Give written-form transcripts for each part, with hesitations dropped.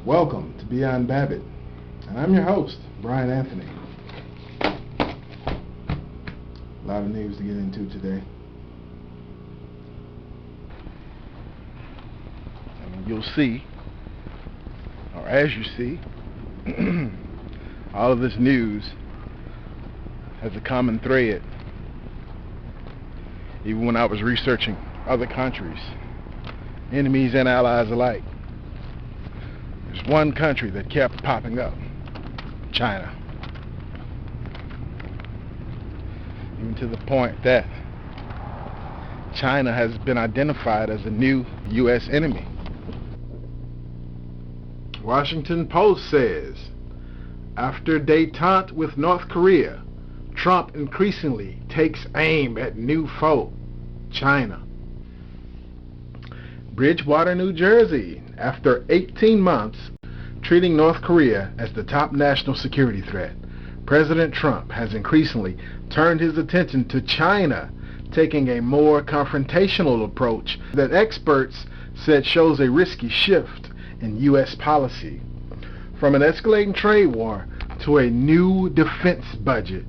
Welcome to Beyond Babbitt, and I'm your host, Brian Anthony. A lot of news to get into today. And you'll see, or as you see, all of this news has a common thread. Even when I was researching other countries, enemies and allies alike, there's one country that kept popping up: China. Even to the point that China has been identified as a new U.S. enemy. Washington Post says, after détente with North Korea, Trump increasingly takes aim at new foe, China. Bridgewater, New Jersey, after 18 months treating North Korea as the top national security threat, President Trump has increasingly turned his attention to China, taking a more confrontational approach that experts said shows a risky shift in U.S. policy. From an escalating trade war to a new defense budget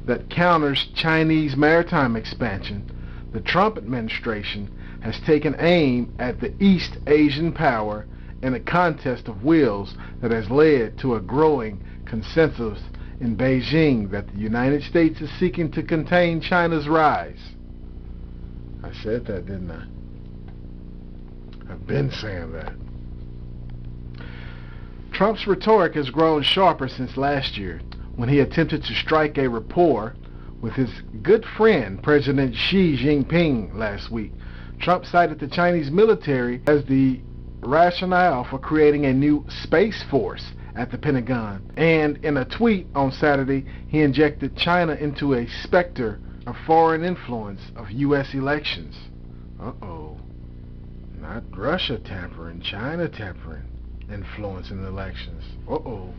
that counters Chinese maritime expansion, the Trump administration has taken aim at the East Asian power in a contest of wills that has led to a growing consensus in Beijing that the United States is seeking to contain China's rise. I said that, didn't I? I've been saying that. Trump's rhetoric has grown sharper since last year, when he attempted to strike a rapport with his good friend President Xi Jinping last week. Trump cited the Chinese military as the rationale for creating a new space force at the Pentagon, and in a tweet on Saturday, he injected China into a specter of foreign influence of U.S. elections. Uh-oh. Not Russia tampering, China tampering influence in elections. Uh-oh.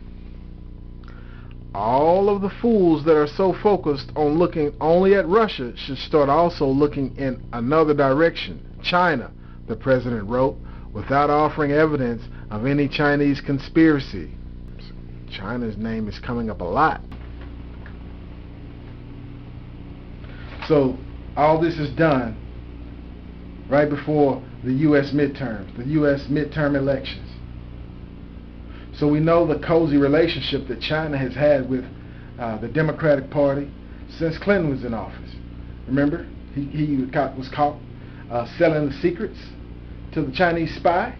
All of the fools that are so focused on looking only at Russia should start also looking in another direction, China, the president wrote, without offering evidence of any Chinese conspiracy. China's name is coming up a lot. So all this is done right before the U.S. midterms, the U.S. midterm elections. So we know the cozy relationship that China has had with the Democratic Party since Clinton was in office. Remember, he was caught selling the secrets to the Chinese spy.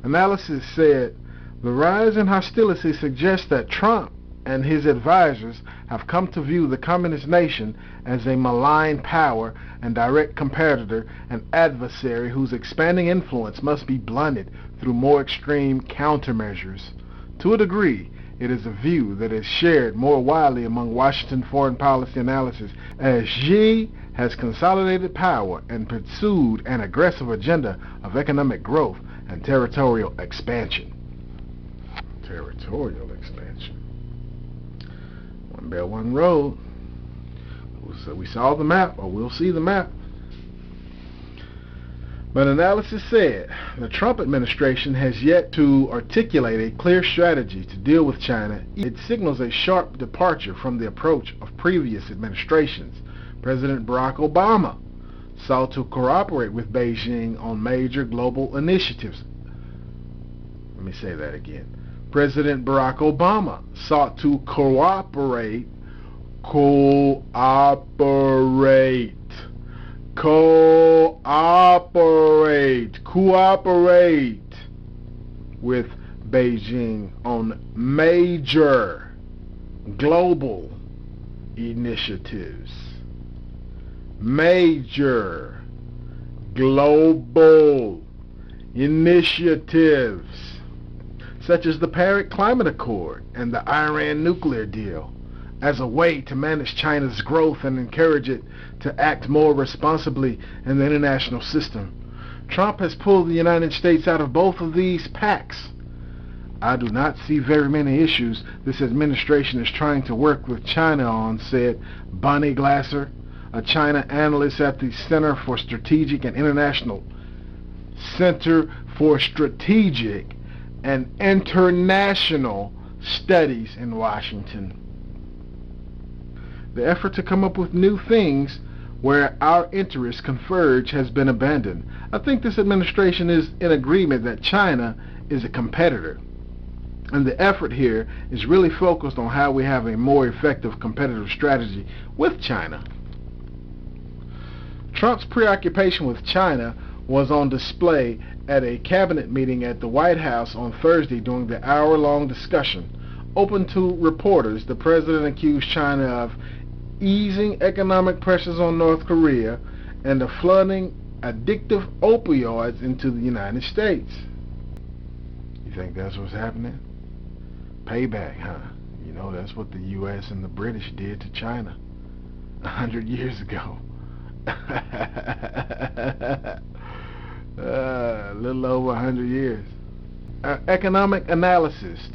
Analysis said the rise in hostility suggests that Trump and his advisors have come to view the communist nation as a malign power and direct competitor and adversary whose expanding influence must be blunted through more extreme countermeasures. To a degree, it is a view that is shared more widely among Washington foreign policy analysts as Xi has consolidated power and pursued an aggressive agenda of economic growth and territorial expansion. Territorial expansion. One Belt, One Road. So we saw the map, or we'll see the map. But analysis said the Trump administration has yet to articulate a clear strategy to deal with China. It signals a sharp departure from the approach of previous administrations. President Barack Obama sought to cooperate with Beijing on major global initiatives. Let me say that again. President Barack Obama sought to cooperate with Beijing on major global initiatives. Major global initiatives such as the Paris Climate Accord and the Iran nuclear deal, as a way to manage China's growth and encourage it to act more responsibly in the international system. Trump has pulled the United States out of both of these pacts. I do not see very many issues this administration is trying to work with China on, said Bonnie Glasser, a China analyst at the Center for Strategic and International Center for Strategic and International Studies in Washington. The effort to come up with new things where our interests converge has been abandoned. I think this administration is in agreement that China is a competitor, and the effort here is really focused on how we have a more effective competitive strategy with China. Trump's preoccupation with China was on display at a cabinet meeting at the White House on Thursday. During the hour-long discussion open to reporters, the president accused China of easing economic pressures on North Korea and of flooding addictive opioids into the United States. You think that's what's happening? Payback, huh? You know, that's what the U.S. and the British did to China 100 years ago. A little over 100 years. Economic analysts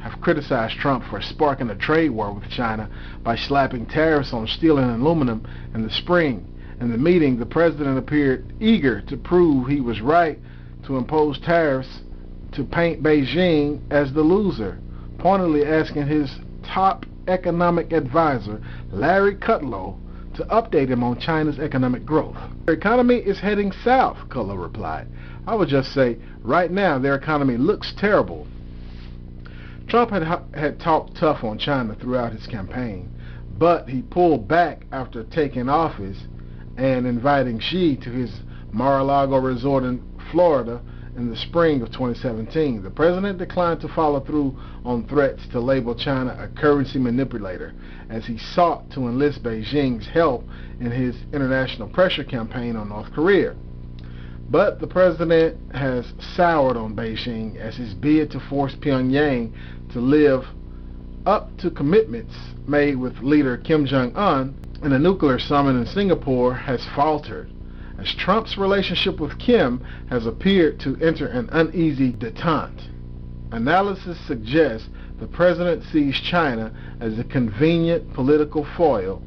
have criticized Trump for sparking a trade war with China by slapping tariffs on steel and aluminum in the spring. In the meeting, the president appeared eager to prove he was right to impose tariffs to paint Beijing as the loser, pointedly asking his top economic advisor, Larry Kudlow, to update him on China's economic growth. Their economy is heading south, Kudlow replied. I would just say, right now, their economy looks terrible. Trump had talked tough on China throughout his campaign, but he pulled back after taking office and inviting Xi to his Mar-a-Lago resort in Florida in the spring of 2017. The president declined to follow through on threats to label China a currency manipulator, as he sought to enlist Beijing's help in his international pressure campaign on North Korea. But the president has soured on Beijing as his bid to force Pyongyang to live up to commitments made with leader Kim Jong-un in a nuclear summit in Singapore has faltered, as Trump's relationship with Kim has appeared to enter an uneasy detente. Analysis suggests the president sees China as a convenient political foil.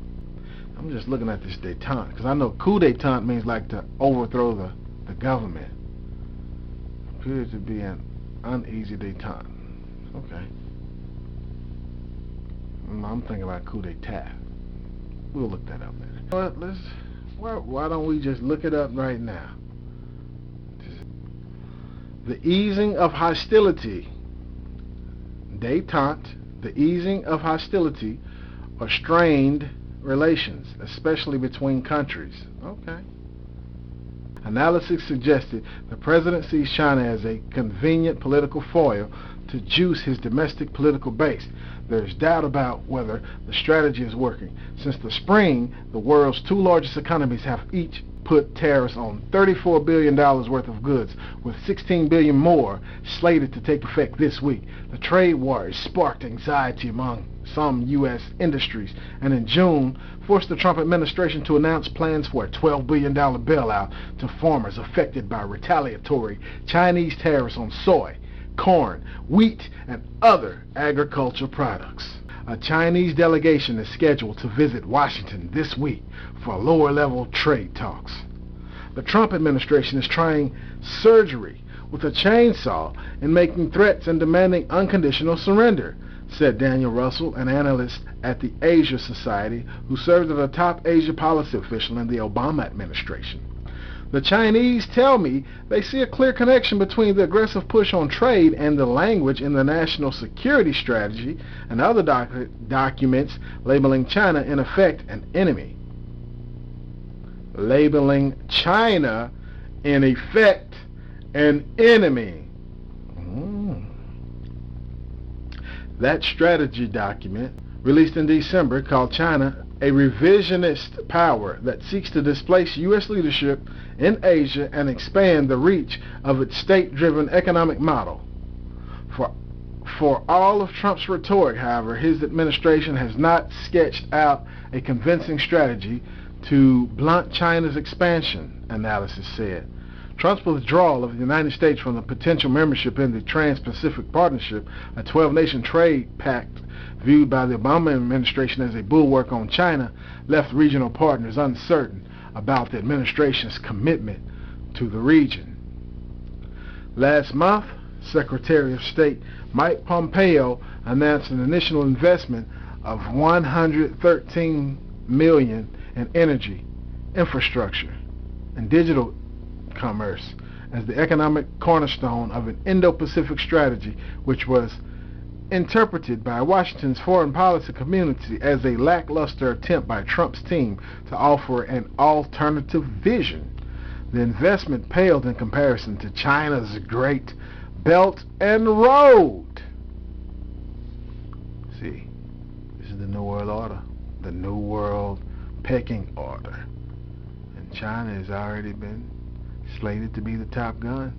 I'm just looking at this detente, because I know coup detente means like to overthrow the government. Appears to be an uneasy detente. Okay. I'm thinking about coup d'etat. We'll look that up later. But why don't we just look it up right now? The easing of hostility. Détente, the easing of hostility or strained relations, especially between countries. Okay. Analysis suggested the president sees China as a convenient political foil to juice his domestic political base. There is doubt about whether the strategy is working. Since the spring, the world's two largest economies have each put tariffs on $34 billion worth of goods, with $16 billion more slated to take effect this week. The trade war has sparked anxiety among some U.S. industries, and in June forced the Trump administration to announce plans for a $12 billion bailout to farmers affected by retaliatory Chinese tariffs on soy, corn, wheat, and other agricultural products. A Chinese delegation is scheduled to visit Washington this week for lower-level trade talks. The Trump administration is trying surgery with a chainsaw in making threats and demanding unconditional surrender, said Daniel Russell, an analyst at the Asia Society who served as a top Asia policy official in the Obama administration. The Chinese tell me they see a clear connection between the aggressive push on trade and the language in the National Security Strategy and other documents labeling China, in effect, an enemy. Labeling China, in effect, an enemy. That strategy document, released in December, called China a revisionist power that seeks to displace U.S. leadership in Asia and expand the reach of its state-driven economic model. For all of Trump's rhetoric, however, his administration has not sketched out a convincing strategy to blunt China's expansion, analysis said. Trump's withdrawal of the United States from the potential membership in the Trans-Pacific Partnership, a 12-nation trade pact viewed by the Obama administration as a bulwark on China, left regional partners uncertain about the administration's commitment to the region. Last month, Secretary of State Mike Pompeo announced an initial investment of $113 million in energy, infrastructure, and digital commerce as the economic cornerstone of an Indo-Pacific strategy, which was interpreted by Washington's foreign policy community as a lackluster attempt by Trump's team to offer an alternative vision. The investment paled in comparison to China's Great Belt and Road. See, this is the New World Order, the New World Pecking Order. And China has already been slated to be the top gun.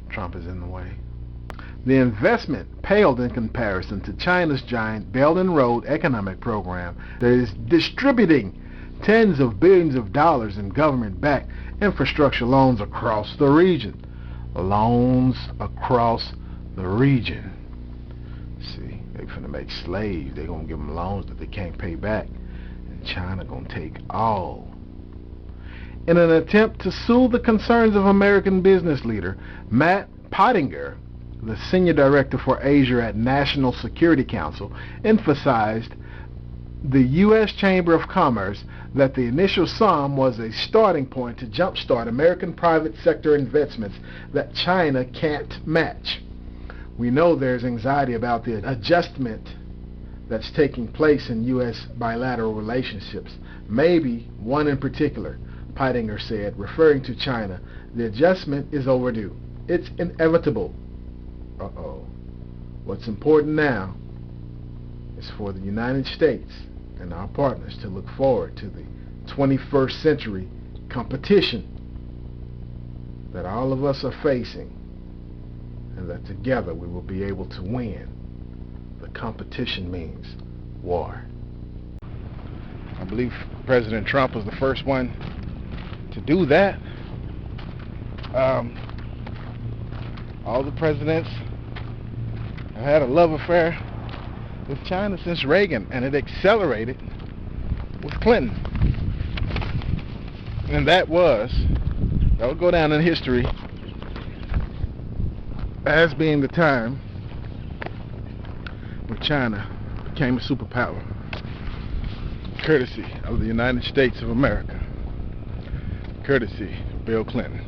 Trump is in the way. The investment paled in comparison to China's giant Belt and Road economic program that is distributing tens of billions of dollars in government-backed infrastructure loans across the region. Loans across the region. See, they finna make slaves. They gonna give them loans that they can't pay back. And China gonna take all. In an attempt to soothe the concerns of American business leader Matt Pottinger, the Senior Director for Asia at National Security Council, emphasized the U.S. Chamber of Commerce that the initial sum was a starting point to jumpstart American private sector investments that China can't match. We know there's anxiety about the adjustment that's taking place in U.S. bilateral relationships, maybe one in particular, Pottinger said, referring to China. The adjustment is overdue. It's inevitable. What's important now is for the United States and our partners to look forward to the 21st century competition that all of us are facing, and that together we will be able to win. The competition means war. I believe President Trump was the first one to do that. All the presidents have had a love affair with China since Reagan, and it accelerated with Clinton. And that will go down in history as being the time when China became a superpower, courtesy of the United States of America, courtesy of Bill Clinton.